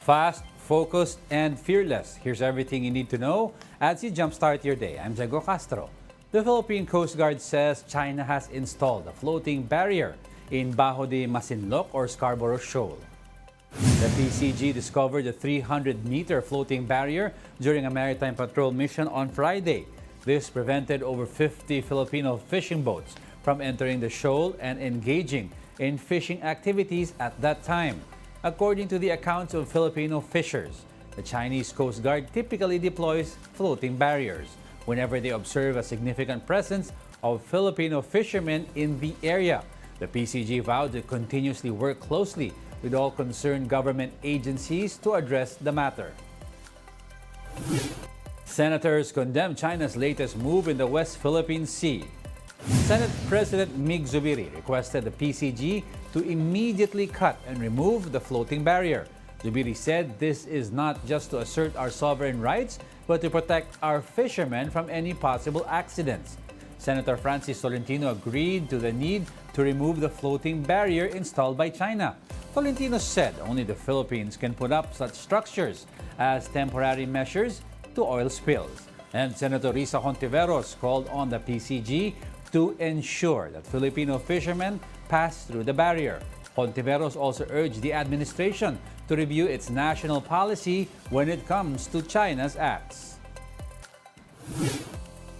Fast, focused, and fearless. Here's everything you need to know as you jumpstart your day. I'm gov't. The Philippine Coast Guard says China has installed a floating barrier in Bajo de Masinloc or Scarborough Shoal. The PCG discovered a 300-meter floating barrier during a maritime patrol mission on Friday. This prevented over 50 Filipino fishing boats from entering the shoal and engaging in fishing activities at that time. According to the accounts of Filipino fishers, the Chinese Coast Guard typically deploys floating barriers whenever they observe a significant presence of Filipino fishermen in the area. The PCG vowed to continuously work closely with all concerned government agencies to address the matter. Senators condemn China's latest move in the West Philippine Sea. Senate President Mig Zubiri requested the PCG to immediately cut and remove the floating barrier. Zubiri said this is not just to assert our sovereign rights, but to protect our fishermen from any possible accidents. Senator Francis Tolentino agreed to the need to remove the floating barrier installed by China. Tolentino said only the Philippines can put up such structures as temporary measures to oil spills. And Senator Risa Hontiveros called on the PCG to ensure that Filipino fishermen pass through the barrier. Hontiveros also urged the administration to review its national policy when it comes to China's acts.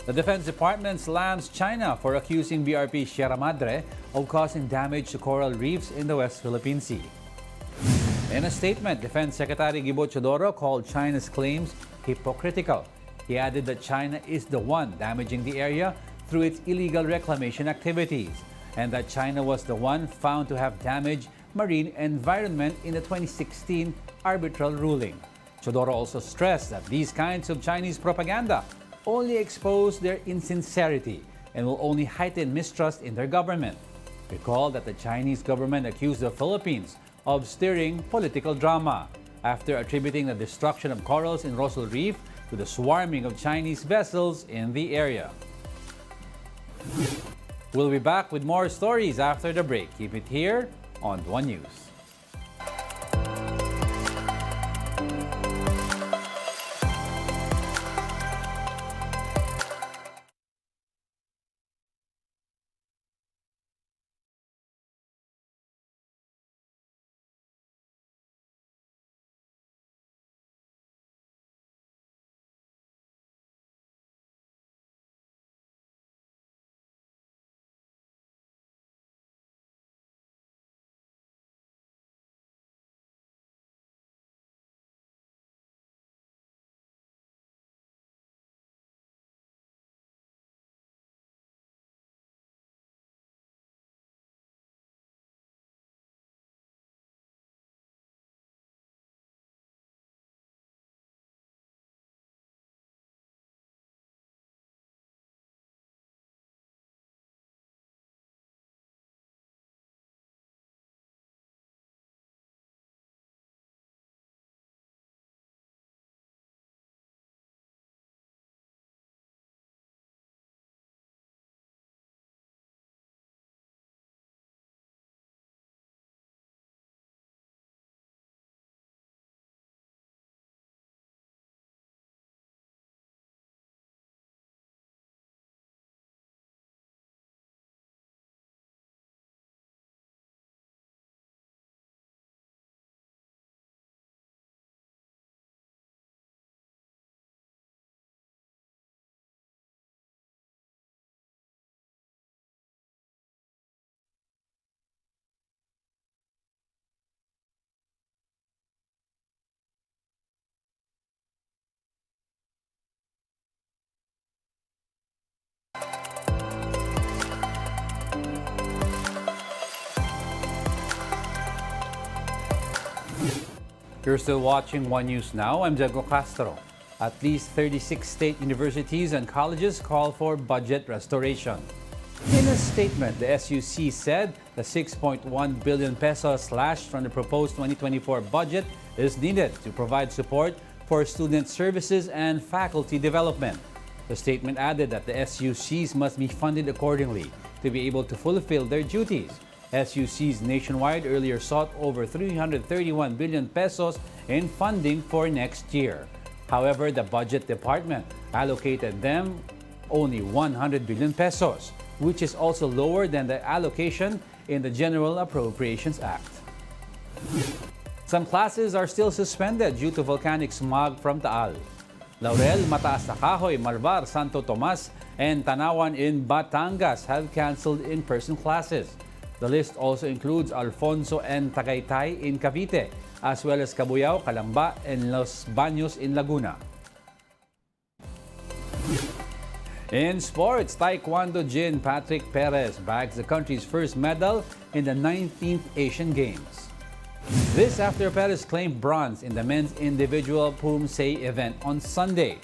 The Defense Department slams China for accusing BRP Sierra Madre of causing damage to coral reefs in the West Philippine Sea. In a statement, Defense Secretary gov't called China's claims hypocritical. He added that China is the one damaging the area through its illegal reclamation activities, and that China was the one found to have damaged marine environment in the 2016 arbitral ruling. Chodoro also stressed that these kinds of Chinese propaganda only expose their insincerity and will only heighten mistrust in their government. Recall that the Chinese government accused the Philippines of stirring political drama after attributing the destruction of corals in Rosal Reef to the swarming of Chinese vessels in the area. We'll be back with more stories after the break. Keep it here on One News. You're still watching One News Now. I'm gov't. At least 36 state universities and colleges call for budget restoration. In a statement, the SUC said the 6.1 billion pesos slashed from the proposed 2024 budget is needed to provide support for student services and faculty development. The statement added that the SUCs must be funded accordingly to be able to fulfill their duties. SUCs nationwide earlier sought over 331 billion pesos in funding for next year. However, the Budget Department allocated them only 100 billion pesos, which is also lower than the allocation in the General Appropriations Act. Some classes are still suspended due to volcanic smog from Taal. Laurel, Mataas na Kahoy, Malvar, Santo Tomas, and Tanawan in Batangas have canceled in-person classes. The list also includes Alfonso and Tagaytay in Cavite, as well as Cabuyao, Calamba, and Los Baños in Laguna. In sports, Taekwondo Jin Patrick Perez bags the country's first medal in the 19th Asian Games. This after Perez claimed bronze in the men's individual Pumse event on Sunday.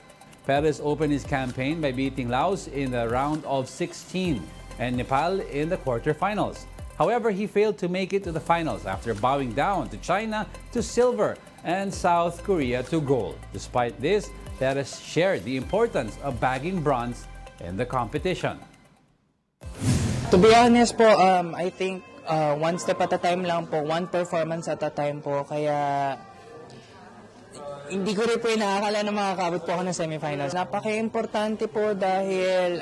Perez opened his campaign by beating Laos in the round of 16 and Nepal in the quarterfinals. However, he failed to make it to the finals after bowing down to China to silver and South Korea to gold. Despite this, Perez shared the importance of bagging bronze in the competition. To be honest po, I think one step at a time lang po, one performance at a time po. Kaya hindi ko rin po inaakala na makakabot po ako ng semifinals. Napaka-importante po dahil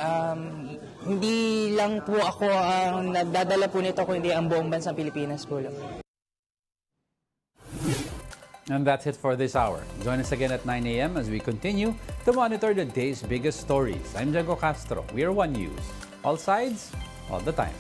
hindi lang po ako ang nagdadala po nito, kundi ang buong bansang Pilipinas po. And that's it for this hour. Join us again at 9 a.m. as we continue to monitor the day's biggest stories. I'm Diego Castro. We are One News. All sides, all the time.